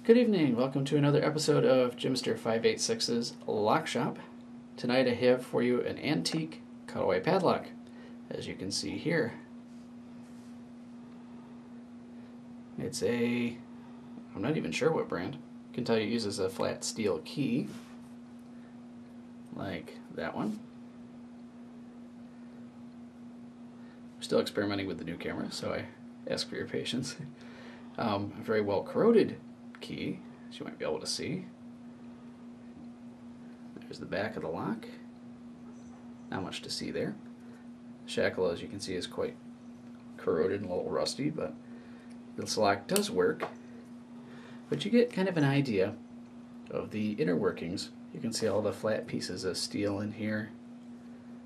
Good evening, welcome to another episode of Jimster 586's Lock Shop. Tonight I have for you an antique cutaway padlock, as you can see here. It's I'm not even sure what brand. I can tell you it uses a flat steel key, like that one. I'm still experimenting with the new camera, so I ask for your patience. A very well corroded key, as you might be able to see. There's the back of the lock. Not much to see there. The shackle, as you can see, is quite corroded and a little rusty, but this lock does work. But you get kind of an idea of the inner workings. You can see all the flat pieces of steel in here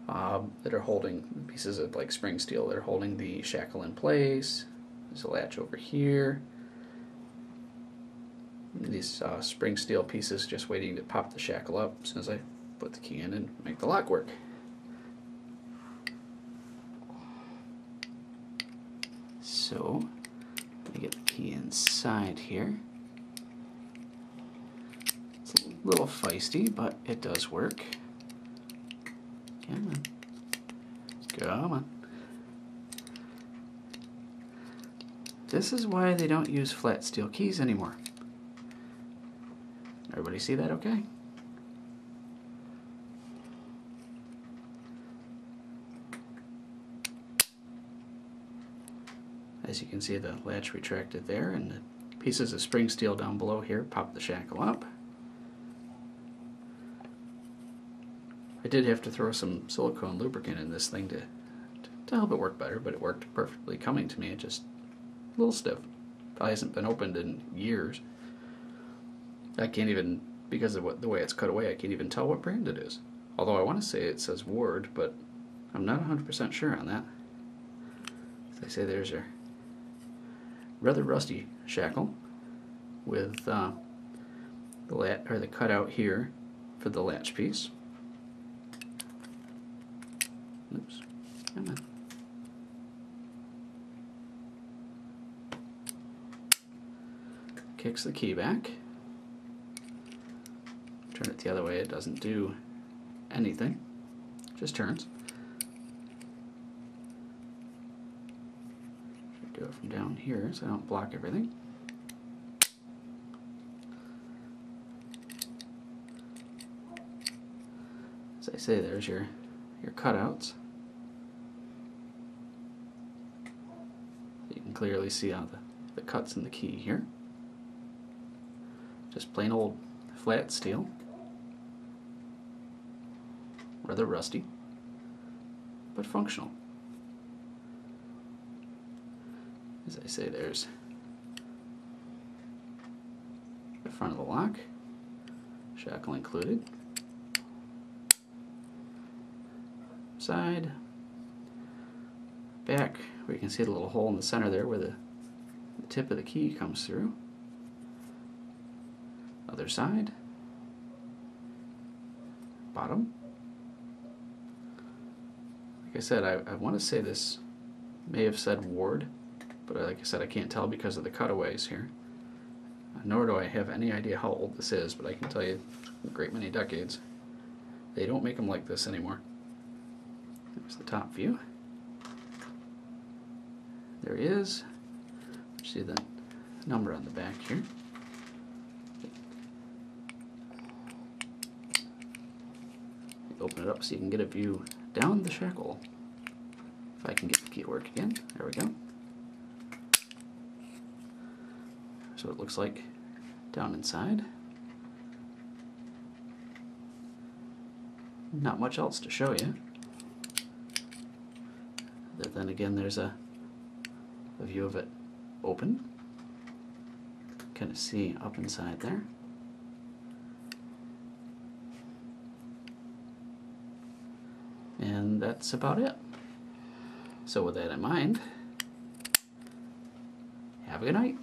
that are holding pieces of like spring steel that are holding the shackle in place. There's a latch over here. These spring steel pieces just waiting to pop the shackle up as soon as I put the key in and make the lock work. So, let me get the key inside here. It's a little feisty, but it does work. Come on. Come on. This is why they don't use flat steel keys anymore. Everybody see that okay? As you can see, the latch retracted there, and the pieces of spring steel down below here pop the shackle up. I did have to throw some silicone lubricant in this thing to help it work better, but it worked perfectly coming to me. It just a little stiff. Probably hasn't been opened in years. I can't even, because of the way it's cut away, I can't even tell what brand it is. Although I want to say it says Ward, but I'm not 100% sure on that. As I say, there's your rather rusty shackle with the cutout here for the latch piece. Oops, come on. Kicks the key back. Turn it the other way, it doesn't do anything, just turns. Do it from down here so I don't block everything. As I say, there's your cutouts. You can clearly see all the cuts in the key here. Just plain old flat steel. Rather rusty, but functional. As I say, there's the front of the lock, shackle included, side, back, where you can see the little hole in the center there where the tip of the key comes through, other side, bottom. Like I said, I want to say this may have said Ward, but like I said, I can't tell because of the cutaways here. Nor do I have any idea how old this is, but I can tell you a great many decades. They don't make them like this anymore. There's the top view. There he is. See the number on the back here. Open it up so you can get a view down the shackle. If I can get the key to work again. There we go. So it looks like down inside. Not much else to show you. Then again, there's a view of it open. Kind of see up inside there. And that's about it. So with that in mind, have a good night.